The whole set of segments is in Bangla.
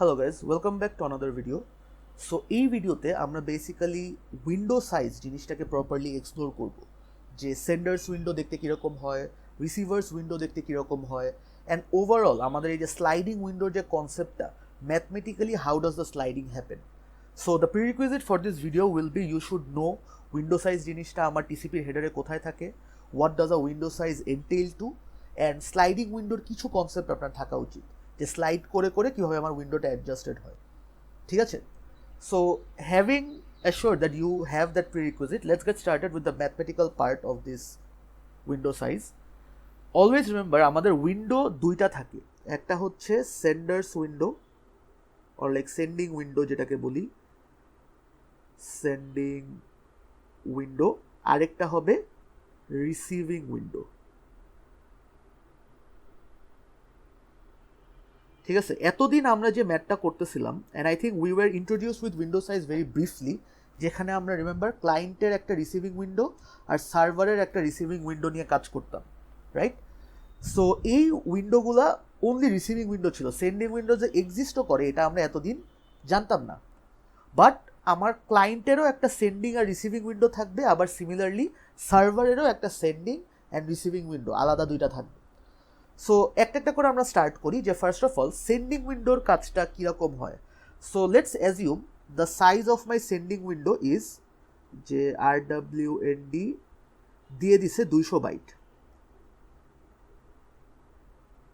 Hello guys, welcome back to another video. So এই ভিডিওতে আমরা বেসিক্যালি উইন্ডো সাইজ জিনিসটাকে প্রপারলি এক্সপ্লোর করব, যে সেন্ডার্স উইন্ডো দেখতে কীরকম হয়, রিসিভার্স উইন্ডো দেখতে কীরকম হয়, অ্যান্ড ওভারঅল আমাদের এই যে স্লাইডিং উইন্ডোর যে কনসেপ্টটা, mathematically how does the sliding happen. So the prerequisite for this video will be you should know window size জিনিসটা আমার টিসিপির হেডারে কোথায় থাকে, what does a window size entail to, and sliding উইন্ডোর কিছু কনসেপ্ট আপনার থাকা উচিত, যে স্লাইড করে করে কীভাবে আমার উইন্ডোটা অ্যাডজাস্টেড হয়। ঠিক আছে? So having assured that you have that prerequisite, let's get started with the mathematical part of this window size. Always remember আমাদের উইন্ডো দুইটা থাকে, একটা হচ্ছে sender's window or like sending window যেটাকে বলি, সেন্ডিং উইন্ডো, আরেকটা হবে রিসিভিং উইন্ডো। ঠিক আছে? এতদিন আমরা যে ম্যাথটা করতেছিলাম, and I think we were introduce with window size very briefly, যেখানে আমরা রিমেম্বার ক্লায়েন্টের একটা রিসিভিং উইন্ডো আর সার্ভারের একটা রিসিভিং উইন্ডো নিয়ে কাজ করতাম, রাইট? সো এই উইন্ডোগুলা অনলি রিসিভিং উইন্ডো ছিল, সেন্ডিং উইন্ডো যে এক্সিস্টও করে এটা আমরা এতদিন জানতাম না। বাট আমার ক্লায়েন্টেরও একটা সেন্ডিং আর রিসিভিং উইন্ডো থাকবে, আবার সিমিলারলি সার্ভারেরও একটা সেন্ডিং অ্যান্ড রিসিভিং উইন্ডো, আলাদা দুইটা থাকবে। সো একটা একটা করে আমরা স্টার্ট করি, যে ফার্স্ট অফ অল সেন্ডিং উইন্ডোর কাজটা কীরকম হয়। So let's assume the size of my sending window is, যে RWND দিয়ে দিছে 200 বাইট।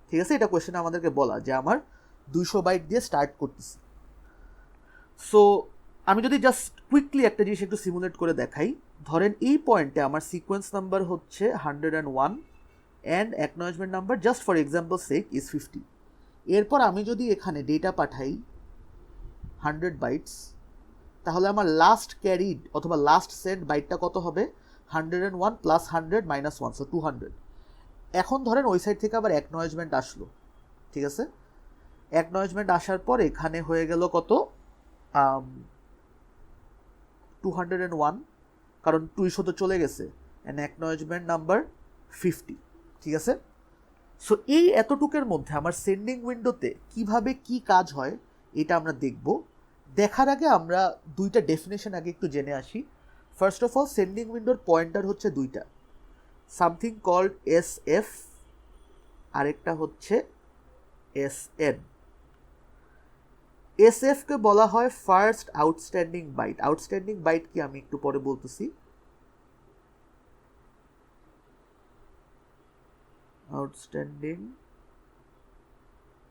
ঠিক আছে? এটা কোয়েশ্চেনে আমাদেরকে বলা যে আমার 200 বাইট দিয়ে স্টার্ট করতেছি। সো আমি যদি জাস্ট কুইকলি একটা জিনিস একটু সিমুলেট করে দেখাই, ধরেন এই পয়েন্টে আমার সিকোয়েন্স নাম্বার হচ্ছে 101 and acknowledgement number just for example সেক ইজ 50। এরপর আমি যদি এখানে ডেটা পাঠাই 100 বাইটস, তাহলে আমার লাস্ট ক্যারিড অথবা লাস্ট সেন্ড বাইটটা কত হবে? 101 প্লাস 100 মাইনাস 1, সো 200। এখন ধরেন ওই সাইড থেকে আবার অ্যাকনলেজমেন্ট আসলো। ঠিক আছে? অ্যাকনলেজমেন্ট আসার পর এখানে হয়ে গেল কত? 201, কারণ 200 তো চলে গেছে, অ্যান্ড অ্যাকনলেজমেন্ট নাম্বার 50। ঠিক আছে? সো এই এতটুকের মধ্যে আমার সেন্ডিং উইন্ডোতে কিভাবে কি কাজ হয় এটা আমরা দেখব। দেখার আগে আমরা দুইটা ডেফিনেশন আগে একটু জেনে আসি। ফার্স্ট অফ অল, সেন্ডিং উইন্ডোর পয়েন্টার হচ্ছে দুইটা, সামথিং কল্ড SF, আরেকটা হচ্ছে SN। SF-কে বলা হয় first outstanding byte. Outstanding byte কি আমি একটু পরে বলতেছি। Outstanding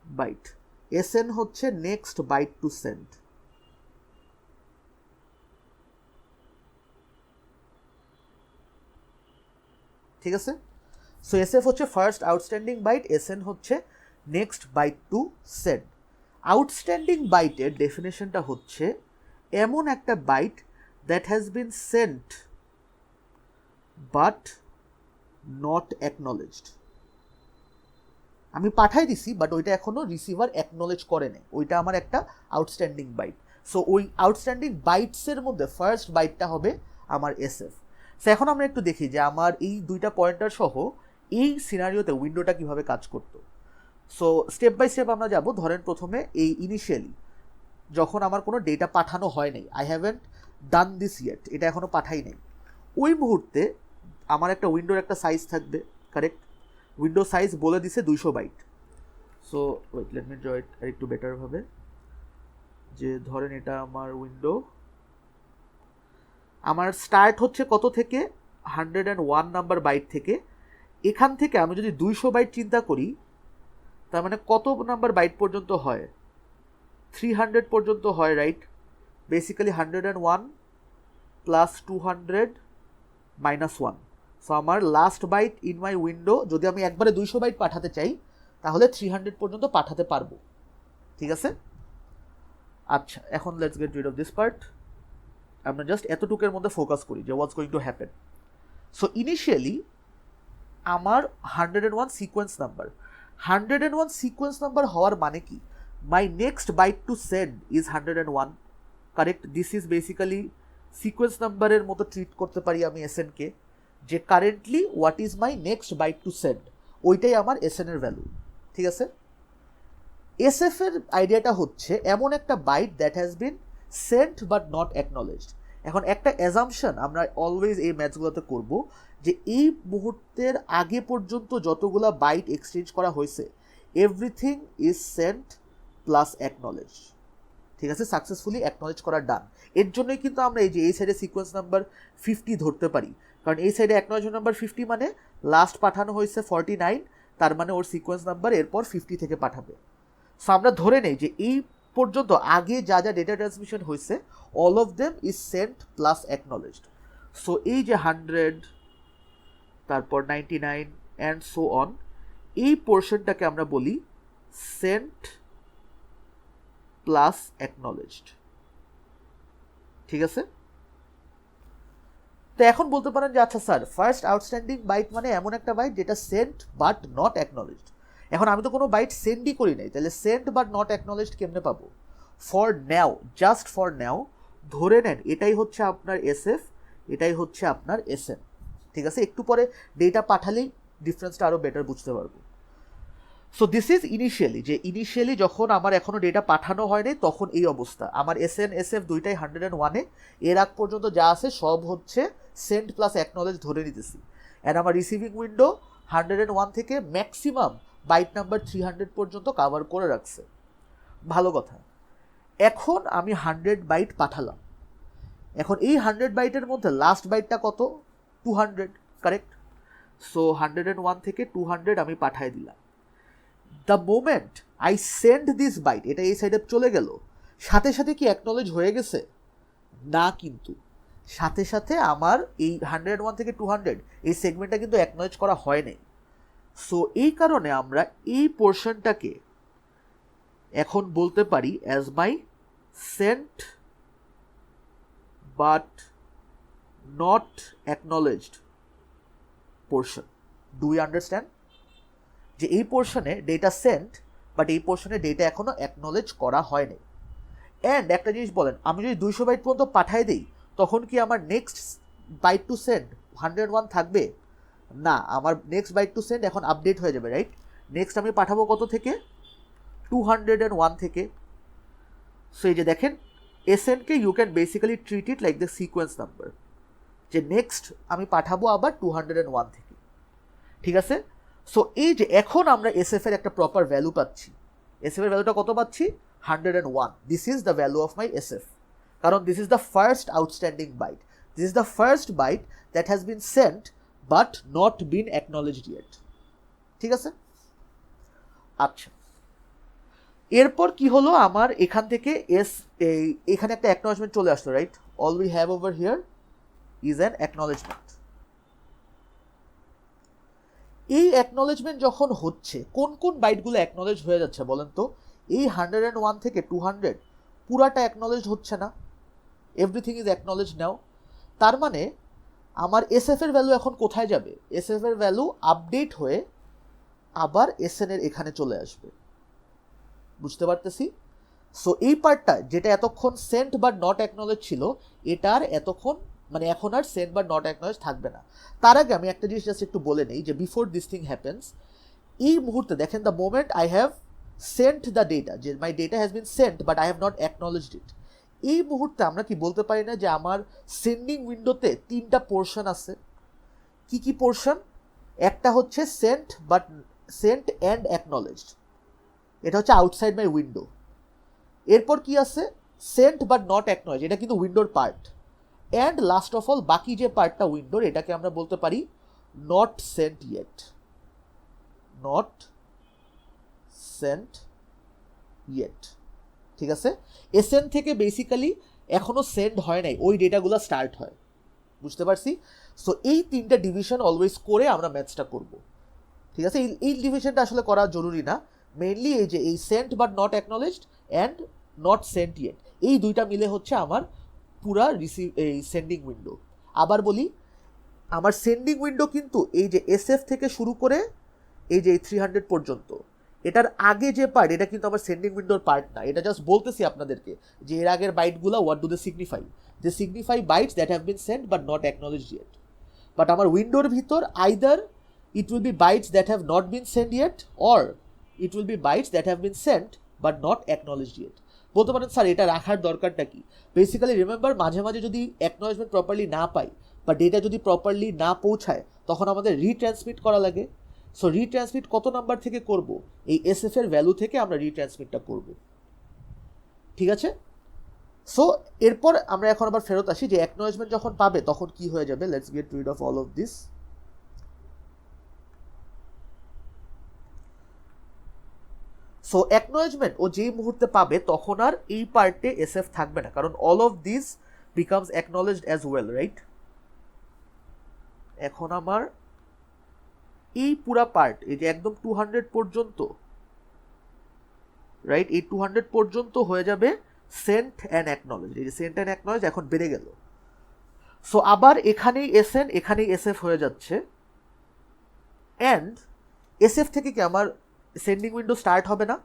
byte. SN হচ্ছে নেক্সট বাইট টু সেন্ড। ঠিক আছে? সো SF হচ্ছে ফার্স্ট আউটস্ট্যান্ডিং বাইট, SN হচ্ছে next byte to send. Outstanding বাইটের ডেফিনেশনটা হচ্ছে এমন একটা byte that has been sent but not acknowledged. আমি পাঠাই দিছি বাট ওইটা এখনো রিসিভার অ্যাকনলেজ করে নেই, ওইটা আমার একটা আউটস্ট্যান্ডিং বাইট। সো ওই আউটস্ট্যান্ডিং বাইটসের মধ্যে ফার্স্ট বাইটটা হবে আমার SF। সো এখন আমরা একটু দেখি যে আমার এই দুইটা পয়েন্টার সহ এই সিনারিওতে উইন্ডোটা কিভাবে কাজ করতো। সো স্টেপ বাই স্টেপ আমরা যাব। ধরেন প্রথমে এই ইনিশিয়ালি যখন আমার কোনো ডেটা পাঠানো হয় নাই, I haven't done this yet, এটা এখনও পাঠাই নাই, ওই মুহূর্তে আমার একটা উইন্ডোর একটা সাইজ থাকবে, কারেক্ট? উইন্ডো সাইজ বলে দিছে 200 byte. So wait, let me draw it আর একটু বেটারভাবে, যে ধরেন এটা আমার উইন্ডো, আমার স্টার্ট হচ্ছে কত থেকে? 101 নাম্বার বাইট থেকে। এখান থেকে আমি যদি 200 বাইট চিন্তা করি, তার মানে কত নাম্বার বাইট পর্যন্ত হয়? 300 পর্যন্ত হয়, right? Basically 101 plus 200 minus 1। So আমার last byte in my window, যদি আমি একবারে 200 বাইট পাঠাতে চাই তাহলে 300 পর্যন্ত পাঠাতে পারবো। ঠিক আছে? আচ্ছা, এখন let's get rid of this part. আমরা জাস্ট এতটুকের মধ্যে ফোকাস করি যে what's going to happen. So initially আমার 101 সিকোয়েন্স নাম্বার। 101 সিকোয়েন্স নাম্বার হওয়ার মানে কি? My next byte to send is 101, correct? This is basically sequence নাম্বারের মতো ট্রিট করতে পারি আমি SN-কে, যে currently what is my next byte to send, ওইটাই আমার SN এর ভ্যালু। ঠিক আছে? এসএফ এর আইডিয়াটা হচ্ছে এমন একটা byte that has been sent but not acknowledged. এখন একটা অ্যাজাম্পশন আমরা অলওয়েজ এই ম্যাথসগুলোতে করব যে এই মুহূর্তের আগে পর্যন্ত যতগুলা বাইট এক্সচেঞ্জ করা হয়েছে everything is sent plus acknowledge, ঠিক আছে, সাকসেসফুলি অ্যাকনলেজ করা ডান। এর জন্যই কিন্তু আমরা এই যে এই সাইডে সিকোয়েন্স নাম্বার 50 ধরতে পারি, কারণ এই সাইডে অ্যাকনলেজমেন্ট নাম্বার 50 মানে লাস্ট পাঠানো হয়েছে 49, তার মানে ওর সিকোয়েন্স নাম্বার এরপর 50 থেকে পাঠাবে। সো আমরা ধরে নেই যে এই পর্যন্ত আগে যা যা ডেটা ট্রান্সমিশন হয়েছে all of them is sent plus acknowledged. So এই যে 100, তারপর 99 অ্যান্ড সো অন, এই পোর্শনটাকে আমরা বলি সেন্ট প্লাস অ্যাকনলেজড, ঠিক আছে। তো এখন বলতে পারেন যে আচ্ছা স্যার, ফার্স্ট আউটস্ট্যান্ডিং বাইট মানে এমন একটা বাইট যেটা সেন্ট বাট নট অ্যাকনলেজড। এখন আমি তো কোনো বাইট সেন্ডই করি নাই, তাহলে সেন্ট বাট নট অ্যাকনলেজড কেমনে পাবো? For now, just for now ধরে নেন এটাই হচ্ছে আপনার এসএফ, এটাই হচ্ছে আপনার এসএন, ঠিক আছে। একটু পরে ডেটা পাঠালেই ডিফারেন্সটা আরও বেটার বুঝতে পারবো। সো দিস ইজ ইনিশিয়ালি, যে ইনিশিয়ালি যখন আমার এখনও ডেটা পাঠানো হয়নি তখন এই অবস্থা, আমার এসএন এসএফ দুইটাই 101-এ, এর আগ পর্যন্ত যা আছে সব হচ্ছে সেন্ট প্লাস অ্যাকনলেজ ধরে নিতেছি। অ্যান্ড আমার রিসিভিং উইন্ডো 101 থেকে ম্যাক্সিমাম বাইট নাম্বার 300 পর্যন্ত কাভার করে রাখছে, ভালো কথা। এখন আমি 100 বাইট পাঠালাম, এখন এই 100 বাইটের মধ্যে লাস্ট বাইটটা কত? 200, কারেক্ট। সো 101 থেকে 200 আমি পাঠাই দিলাম। The moment I send this byte, এটা এই সাইডে চলে গেল, সাথে সাথে কি অ্যাকনলেজ হয়ে গেছে? না, কিন্তু সাথে সাথে আমার এই 101 থেকে 200 এই সেগমেন্টটা কিন্তু অ্যাকনলেজ করা হয় নাই। সো এই কারণে আমরা এই পোর্শনটাকে এখন বলতে পারি as my sent but not acknowledged portion. Do you understand? যে এই পোর্শনে ডেটা সেন্ট, বাট এই পোর্শনে ডেটা এখনো অ্যাকনলেজ করা হয়নি। অ্যান্ড একটা জিনিস বলেন, আমি যদি 200 বাইট পর্যন্ত পাঠাই দিই তখন কি আমার নেক্সট বাইট টু সেন্ড 101 থাকবে? না, আমার নেক্সট বাইট টু সেন্ড এখন আপডেট হয়ে যাবে, রাইট? নেক্সট আমি পাঠাবো কত থেকে? 201 থেকে। সো এই যে দেখেন, এসএনকে you can basically treat it like the sequence number, যে নেক্সট আমি পাঠাবো আবার 201 থেকে, ঠিক আছে। সো এই যে এখন আমরা এসএফ এর একটা প্রপার ভ্যালু পাচ্ছি। এসএফ এর ভ্যালুটা কত পাচ্ছি? 101। This is the value of my SF, কারণ this is the first outstanding byte, this is the first byte that has been sent but not been acknowledged yet, ঠিক আছে। আচ্ছা, এরপর কি হলো, আমার এখান থেকে এখানে একটা অ্যাকনলেজমেন্ট চলে আসলো, right? All we have over here is an acknowledgement. এই অ্যাকনলেজমেন্ট যখন হচ্ছে, কোন কোন বাইটগুলো অ্যাকনলেজ হয়ে যাচ্ছে বলেন তো? এই 101 থেকে 200 পুরাটা অ্যাকনলেজ হচ্ছে না, এভরিথিং ইজ অ্যাকনলেজ নাও। তার মানে আমার এসএফ এর ভ্যালু এখন কোথায় যাবে? এসএফ এর ভ্যালু আপডেট হয়ে আবার এসএন এর এখানে চলে আসবে, বুঝতে পারতেছি? সো এই পার্টটা যেটা এতক্ষণ সেন্ট বাট নট অ্যাকনলেজ ছিল, এটার এতক্ষণ মানে এখন আর সেন্ট বাট নট অ্যাকনলেজ থাকবে না। তার আগে আমি একটা জিনিস জাস্ট একটু বলে নেই যে বিফোর দিস থিং হ্যাপেন্স, এই মুহূর্তে দেখেন, the moment I have sent the data, যে my data has been sent but I have not acknowledged it, এই মুহূর্তে আমরা কি বলতে পারি না যে আমার সেন্ডিং উইন্ডোতে 3টা পোর্শন আছে? কি কি পোর্শন? একটা হচ্ছে সেন্ট অ্যান্ড অ্যাকনলেজড, এটা হচ্ছে আউটসাইড মাই উইন্ডো। এরপর কি আছে? সেন্ট বাট নট অ্যাকনলেজড, এটা কিন্তু উইন্ডোর part. And last of all বাকি যে পার্টটা উইন্ডোর, এটাকে আমরা বলতে পারি not sent yet, not sent yet, ঠিক আছে। এসএন থেকে বেসিক্যালি এখনো সেন্ড হয় নাই, ওই ডেটাগুলো স্টার্ট হয়, বুঝতে পারছি? সো এই 3টা ডিভিশন অলওয়েজ করে আমরা ম্যাথসটা করব, ঠিক আছে। এই ডিভিশনটা আসলে করা জরুরি না, মেইনলি এই যে এই sent but not acknowledged and not sent yet, এই দুইটা মিলে হচ্ছে আমার পুরা এই সেন্ডিং উইন্ডো। আবার বলি, আমার সেন্ডিং উইন্ডো কিন্তু এই যে এসএফ থেকে শুরু করে এই যে 300 পর্যন্ত, এটার আগে যে পার্ট, এটা কিন্তু আমার সেন্ডিং উইন্ডোর পার্ট না। এটা জাস্ট বলতেছি আপনাদেরকে যে এর আগের বাইটগুলো what do they signify? They signify bytes that have been sent but not acknowledged yet. But আমার উইন্ডোর ভিতর either it will be bytes that have not been sent yet or it will be bytes that have been sent but not acknowledged yet. বলতে পারেন স্যার এটা রাখার দরকারটা কি? বেসিক্যালি রিমেম্বার, মাঝে মাঝে যদি অ্যাকনলেজমেন্ট প্রপারলি না পাই বা ডেটা যদি প্রপারলি না পৌঁছায় তখন আমাদের রিট্রান্সমিট করা লাগে। সো রিট্রান্সমিট কত নাম্বার থেকে করব? এই এসএফ এর ভ্যালু থেকে আমরা রিট্রান্সমিটটা করব। ঠিক আছে? সো এরপর আমরা এখন আবার ফেরত আসি যে অ্যাকনলেজমেন্ট যখন পাবে তখন কি হয়ে যাবে। Let's get rid of all of this. So acknowledgement ও যেই মুহূর্তে পাবে তখন আর এই পার্টে এসএফ থাকবে না, কারণ all of this becomes acknowledged as well, right? এখন আমার এই পুরা পার্ট, এই যে একদম 200 পর্যন্ত, রাইট, এই 200 পর্যন্ত হয়ে যাবে সেন্ট অ্যান্ড অ্যাকনলেজ। এই যে সেন্ট অ্যান্ড অ্যাকনলেজ এখন বেড়ে গেল। সো আবার এখানেই এসএন এখানেই এসএফ হয়ে যাচ্ছে। অ্যান্ড এসএফ থেকে কি আমার সেন্ডিং উইন্ডো স্টার্ট হবে না?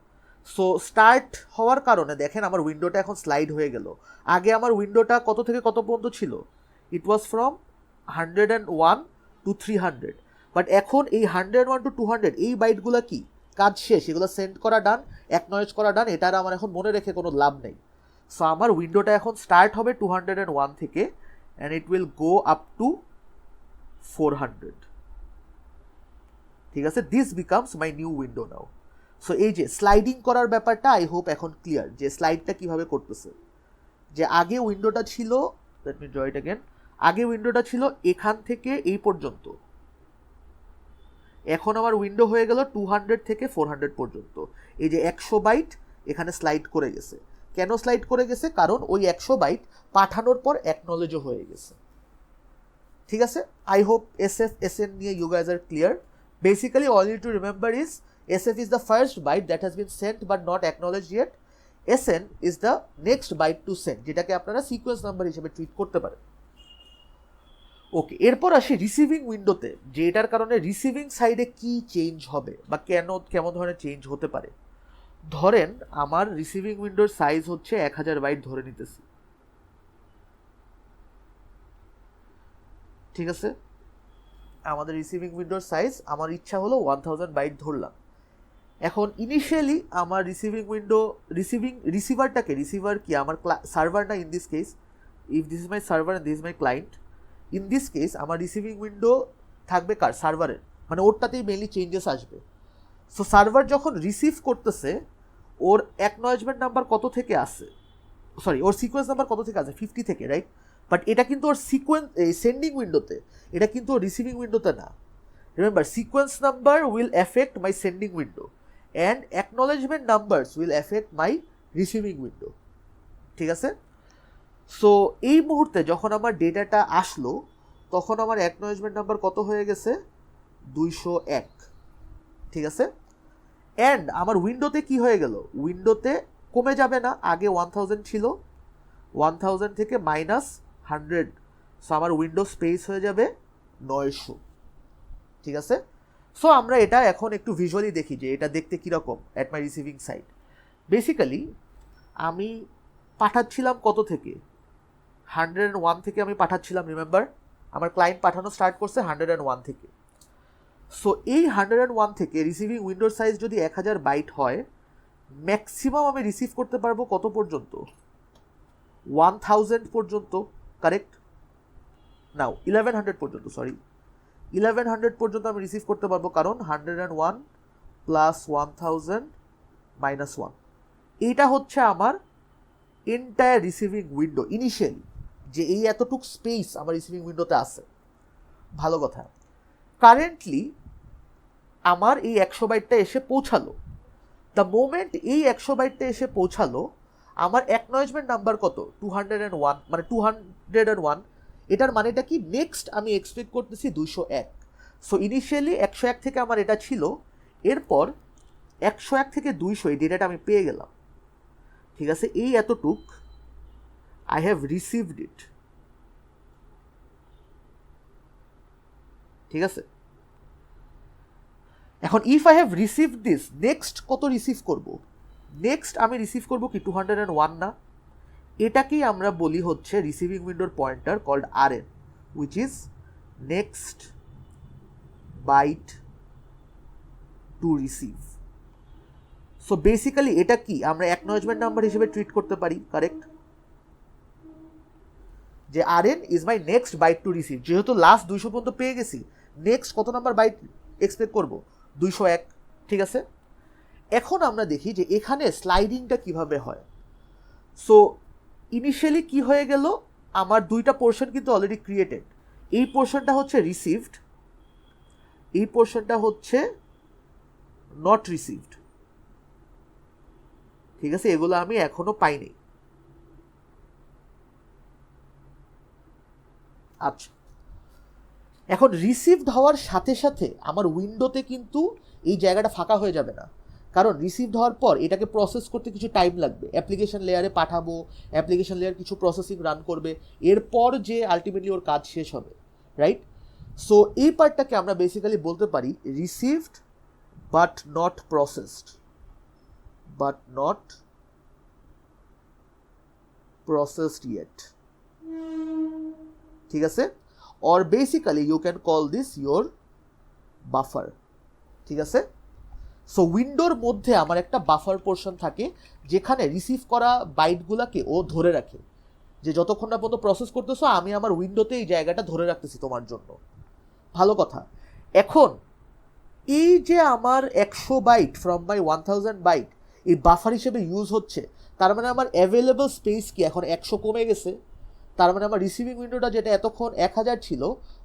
সো স্টার্ট হওয়ার কারণে দেখেন আমার উইন্ডোটা এখন স্লাইড হয়ে গেল। আগে আমার উইন্ডোটা কত থেকে কত পর্যন্ত ছিল? ইট ওয়াজ ফ্রম 101 টু 300, বাট এখন এই 101 টু 200 এই বাইটগুলো কি কাজ শেষ, এগুলো সেন্ড করা ডান, অ্যাকনলেজ করা ডান, এটার আমার এখন মনে রেখে কোনো লাভ নেই। সো আমার উইন্ডোটা এখন স্টার্ট হবে 201 থেকে and it will go up to 400। ঠিক আছে, this becomes my new window now. So এই যে স্লাইডিং করার ব্যাপারটা আই হোপ এখন ক্লিয়ার, যে স্লাইডটা কিভাবে করতেছে। যে আগে উইন্ডোটা ছিল, লেট মি ড্র ইট अगेन, আগে উইন্ডোটা ছিল এখান থেকে এই পর্যন্ত, এখন আমার উইন্ডো হয়ে গেল 200 থেকে 400 পর্যন্ত। এই যে 100 বাইট এখানে স্লাইড করে গেছে। কেন স্লাইড করে গেছে? কারণ ওই 100 বাইট পাঠানোর পর অ্যাকনলেজও হয়ে গেছে। ঠিক আছে, আই হোপ এসএফ এসএন নিয়ে ইউ গাইজ আর clear. Basically, all you need to remember is SF is the first byte that has been sent but not acknowledged yet. SN is the next byte to send, যেটাকে আপনারা সিকোয়েন্স নাম্বার হিসেবে ট্রিট করতে পারেন। ওকে, এরপর আসি রিসিভিং উইন্ডোতে, যে এটার কারণে রিসিভিং সাইডে কি চেঞ্জ হবে বা কেমন ধরনের চেঞ্জ হতে পারে। ধরেন আমার রিসিভিং উইন্ডোর সাইজ হচ্ছে 1000 বাইট ধরে নিতেছি। ঠিক আছে, আমাদের রিসিভিং উইন্ডোর সাইজ আমার ইচ্ছা হলো 1000 বাইট ধরলাম। এখন ইনিশিয়ালি আমার রিসিভার কি আমার সার্ভার না, in this case if this is my server and this is my client, in this case আমার রিসিভিং উইন্ডো থাকবে কার? সার্ভারের, মানে ওরটাতেই মেনলি চেঞ্জেস আসবে। সো সার্ভার যখন রিসিভ করতেছে ওর অ্যাকনলেজমেন্ট নাম্বার কত থেকে আসে, সরি ওর সিকোয়েন্স নাম্বার কত থেকে আসে? 50 থেকে, রাইট? বাট এটা কিন্তু ওর সেন্ডিং উইন্ডোতে, এটা কিন্তু ওর রিসিভিং উইন্ডোতে না। Remember, sequence number will effect my sending window and acknowledgement numbers will effect my receiving window. ঠিক আছে, সো এই মুহূর্তে যখন আমার ডেটাটা আসলো তখন আমার অ্যাকনলেজমেন্ট নাম্বার কত হয়ে গেছে? 201। ঠিক আছে, অ্যান্ড আমার উইন্ডোতে কি হয়ে গেল? উইন্ডোতে কমে যাবে না, আগে 1000 ছিল, 1000 থেকে -100, সো আমার উইন্ডো স্পেস হয়ে যাবে 900। ঠিক আছে, সো আমরা এটা এখন একটু ভিজুয়ালি দেখি যে এটা দেখতে কীরকম at my receiving side. Basically আমি পাঠাচ্ছিলাম কত থেকে? 101 থেকে আমি পাঠাচ্ছিলাম। রিমেম্বার, আমার ক্লায়েন্ট পাঠানো স্টার্ট করছে 101 থেকে। সো এই 101 থেকে রিসিভিং উইন্ডোর সাইজ যদি 1000 বাইট হয়, ম্যাক্সিমাম আমি রিসিভ করতে পারবো কত পর্যন্ত? 1000 পর্যন্ত, কারেক্ট? নাও 1100 পর্যন্ত, সরি 1100 পর্যন্ত আমি রিসিভ করতে পারবো, কারণ 101 প্লাস 1000 মাইনাস 1, এইটা হচ্ছে আমার এন্টায়ার রিসিভিং উইন্ডো ইনিশিয়ালি, যে এই এতটুক স্পেস আমার রিসিভিং উইন্ডোতে আছে। ভালো কথা, কারেন্টলি আমার এই 100 বাইটটা এসে পৌঁছালো। দ্য মোমেন্ট এই 100 বাইটটা এসে পৌঁছালো, আমার অ্যাকনলেজমেন্ট নাম্বার কত? 201, মানে 201। এটার মানেটা কি? নেক্সট আমি এক্সপেক্ট করতেছি 201। সো ইনিশিয়ালি 101 থেকে আমার এটা ছিল, এরপর 101 থেকে 200 এই ডেটাটা আমি পেয়ে গেলাম। ঠিক আছে, এই এতটুক আই হ্যাভ রিসিভড ইট। ঠিক আছে, এখন if I have received this, next কত রিসিভ করব? নেক্সট আমি রিসিভ করব কি 201 না? এটাকেই আমরা বলি হচ্ছে রিসিভিং উইন্ডোর pointer called RN, which is next byte to receive. So so basically এটা কি আমরা অ্যাকনলেজমেন্ট নাম্বার হিসেবে ট্রিট করতে পারি, কারেক্ট? যে Rn is my next byte to receive, যেহেতু লাস্ট 200 পর্যন্ত পেয়ে গেছি, নেক্সট কত নাম্বার বাইট এক্সপেক্ট করব? 201, ঠিক আছে? এখন আমরা দেখি যে এখানে স্লাইডিংটা কিভাবে হয়। সো ইনিশিয়ালি কি হয়ে গেল, আমার দুইটা পোর্শন কিন্তু অলরেডি ক্রিয়েটেড। এই পোর্শনটা হচ্ছে রিসিভড, এই পোর্শনটা হচ্ছে নট রিসিভড, ঠিক আছে? এগুলো আমি এখনো পাইনি। আচ্ছা, এখন রিসিভড হওয়ার সাথে সাথে আমার উইন্ডোতে কিন্তু এই জায়গাটা ফাঁকা হয়ে যাবে না, কারণ রিসিভড হওয়ার পর এটাকে প্রসেস করতে কিছু টাইম লাগবে, অ্যাপ্লিকেশন লেয়ারে পাঠাবো, অ্যাপ্লিকেশন লেয়ার কিছু প্রসেসিং রান করবে, এরপর যে আলটিমেটলি ওর কাজ শেষ হবে, রাইট? সো এই পার্টটাকে আমরা বেসিক্যালি বলতে পারি received but not processed, but not processed yet, ঠিক আছে? or basically you can call this your buffer, ঠিক আছে? সো উইন্ডোর মধ্যে আমার একটা বাফার পোর্শন থাকে যেখানে রিসিভ করা বাইটগুলোকে ও ধরে রাখে, যে যতক্ষণ না পর্যন্ত প্রসেস করতেছো আমি আমার উইন্ডোতে এই জায়গাটা ধরে রাখতেছি তোমার জন্য। ভালো কথা। এখন এই যে আমার 100 বাইট ফ্রম মাই 1000 বাইট এই বাফার হিসেবে ইউজ হচ্ছে, তার মানে আমার অ্যাভেলেবল স্পেস কি এখন 100 কমে গেছে। তার মানে আমার রিসিভিং উইন্ডোটা যেটা এতক্ষণ 1000 ছিল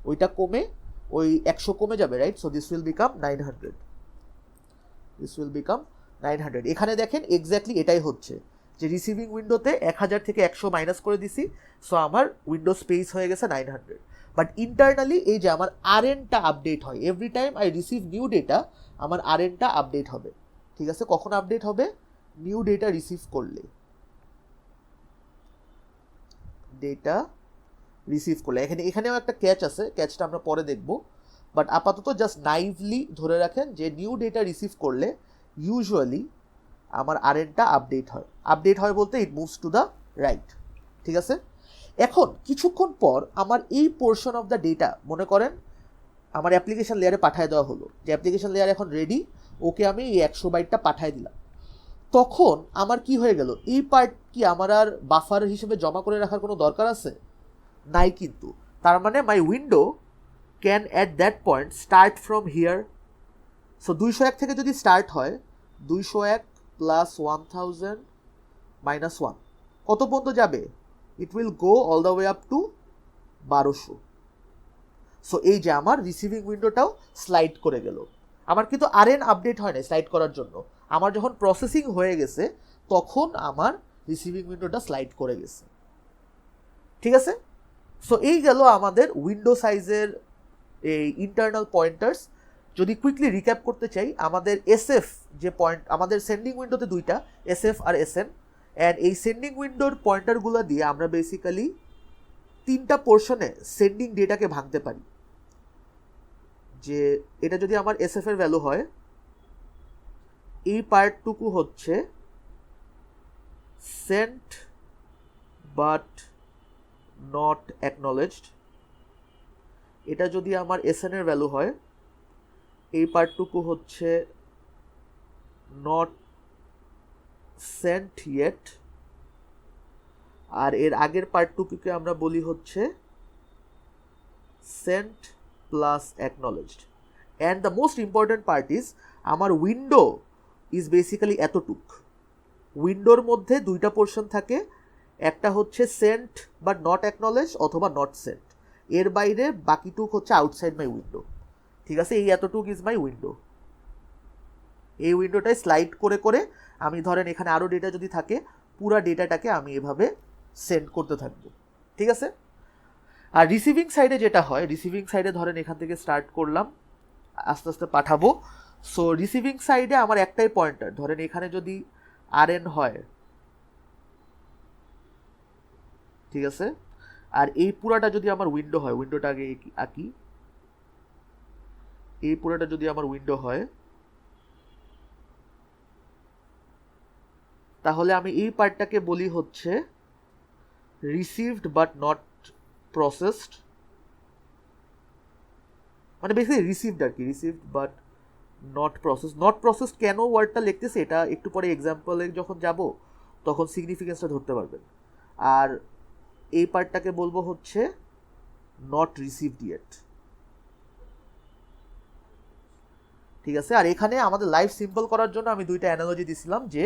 ওইটা কমে ওই 100 কমে যাবে, right? So this will become 900, this will become 900। এখানে দেখেন এক্স্যাক্টলি এটাই হচ্ছে, যে রিসিভিং উইন্ডোতে 1000 থেকে 100 মাইনাস করে দিছি, সো আমার উইন্ডো স্পেস হয়ে গেছে 900। বাট ইন্টারনালি এই যে আমার আরএনটা আপডেট হয়, every time I receive new data আমার আরএনটা আপডেট হবে, ঠিক আছে? কখন আপডেট হবে? নিউ ডেটা রিসিভ করলে, ডেটা রিসিভ করলে। এখানেও একটা ক্যাচ আছে, ক্যাচটা আমরা পরে দেখব, বাট আপাতত জাস্ট নাইভলি ধরে রাখেন যে নিউ ডেটা রিসিভ করলে ইউজুয়ালি আমার আরএনটা আপডেট হয়। আপডেট হয় বলতে ইট মুভস টু দ্য রাইট, ঠিক আছে? এখন কিছুক্ষণ পর আমার এই পোর্শন অফ দ্য ডেটা মনে করেন আমার অ্যাপ্লিকেশন লেয়ারে পাঠিয়ে দেওয়া হলো, যে অ্যাপ্লিকেশন লেয়ার এখন রেডি, ওকে আমি এই 100 বাইটটা পাঠিয়ে দিলাম। তখন আমার কি হয়ে গেল, এই পার্ট কি আমার আর বাফার হিসেবে জমা করে রাখার কোনো দরকার আছে? নাই কিন্তু। তার মানে my window can at that point start from here. So 201 থেকে যদি স্টার্ট হয়, 201 প্লাস 1000 মাইনাস 1 কত পর্যন্ত যাবে? It will go all the way up to 1200। So এই যে আমার রিসিভিং উইন্ডোটাও স্লাইড করে গেল। আমার কিন্তু আরএন আপডেট হয় না স্লাইড করার জন্য, আমার যখন প্রসেসিং হয়ে গেছে তখন আমার রিসিভিং উইন্ডোটা স্লাইড করে গেছে, ঠিক আছে? সো এই গেল আমাদের উইন্ডো সাইজের এই ইন্টারনাল পয়েন্টার্স। যদি কুইকলি রিক্যাপ করতে চাই, আমাদের এসএফ যে পয়েন্ট, আমাদের সেন্ডিং উইন্ডোতে দুইটা, এসএফ আর এসএন, অ্যান্ড এই সেন্ডিং উইন্ডোর পয়েন্টারগুলো দিয়ে আমরা বেসিক্যালি 3টা পোর্শনে সেন্ডিং ডেটাকে ভাঙতে পারি। যে এটা যদি আমার এসএফ এর ভ্যালু হয়, এই পার্টটুকু হচ্ছে সেন্ট বাট নট অ্যাকনলেজড। এটা যদি আমার এসএন এর ভ্যালু হয়, এই পার্টটুকু হচ্ছে নট সেন্ট ইয়েট, আর এর আগের পার্টটুকুকে আমরা বলি হচ্ছে sent plus acknowledged. And the most important part is আমার উইন্ডো ইজ বেসিক্যালি এতটুক। উইন্ডোর মধ্যে দুইটা পোর্শন থাকে, একটা হচ্ছে সেন্ট বাট নট অ্যাকনলেজ অথবা নট সেন্ট, এর বাইরে বাকিটুক হচ্ছে আউটসাইড মাই উইন্ডো, ঠিক আছে? এই এতটুক ইজ মাই উইন্ডো। এই উইন্ডোটায় স্লাইড করে করে আমি ধরেন এখানে আরও ডেটা যদি থাকে, পুরা ডেটাটাকে আমি এভাবে সেন্ড করতে থাকবো, ঠিক আছে? আর রিসিভিং সাইডে যেটা হয়, রিসিভিং সাইডে ধরেন এখান থেকে স্টার্ট করলাম, আস্তে আস্তে পাঠাবো। সো রিসিভিং সাইডে আমার একটাই পয়েন্টার, ধরেন এখানে যদি আরএন হয়, ঠিক আছে? আর এই পুরাটা যদি আমার উইন্ডো হয়, উইন্ডোটা আগে আঁকি, এই পুরাটা যদি আমার উইন্ডো হয়, তাহলে আমি এই পার্টটাকে বলি হচ্ছে রিসিভড বাট নট প্রসেসড, মানে বেসিক্যালি রিসিভড আর কি, রিসিভড বাট নট প্রসেস কেন ওয়ার্ডটা লিখতেছে এটা একটু পরে এক্সাম্পলে যখন যাব তখন সিগনিফিকেন্সটা ধরতে পারবেন। আর এই পার্টটাকে বলবো হচ্ছে নট রিসিভড ইয়েট। ঠিক আছে, আর এখানে আমাদের লাইফ সিম্পল করার জন্য আমি দুইটা অ্যানালজি দিছিলাম যে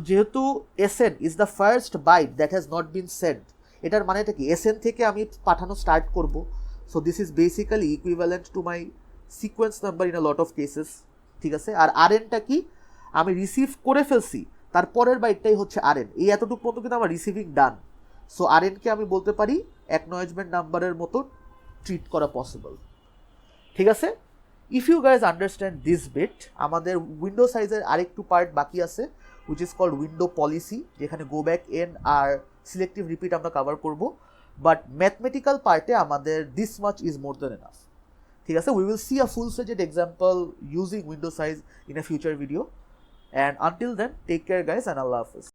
যেহেতু SN is the first byte that has not been send, এটার মানেটা কি, এসএন থেকে আমি পাঠানো স্টার্ট করব। So this is basically equivalent to my sequence number in a lot of cases. ঠিক আছে, আর আরএনটা কি, আমি রিসিভ করে ফেলছি তারপরের বাইটটাই হচ্ছে আরএন, এই এতটুকু পর্যন্ত কিন্তু আমার রিসিভিং ডান। সো আরএনকে আমি বলতে পারি অ্যাকনলেজমেন্ট নাম্বারের মতো ট্রিট করা পসিবল। ঠিক আছে, if you guys understand this bit, আমাদের উইন্ডো সাইজের আরেকটু পার্ট বাকি আছে which is called window policy, যেখানে গো ব্যাক এন আর সিলেক্টিভ রিপিট আমরা কভার করব, বাট ম্যাথমেটিক্যাল পার্টে আমাদের this much is more than enough. ঠিক আছে, we will see a full fledged example using window size in a future video, and until then take care guys and আল্লাহ হাফেজ।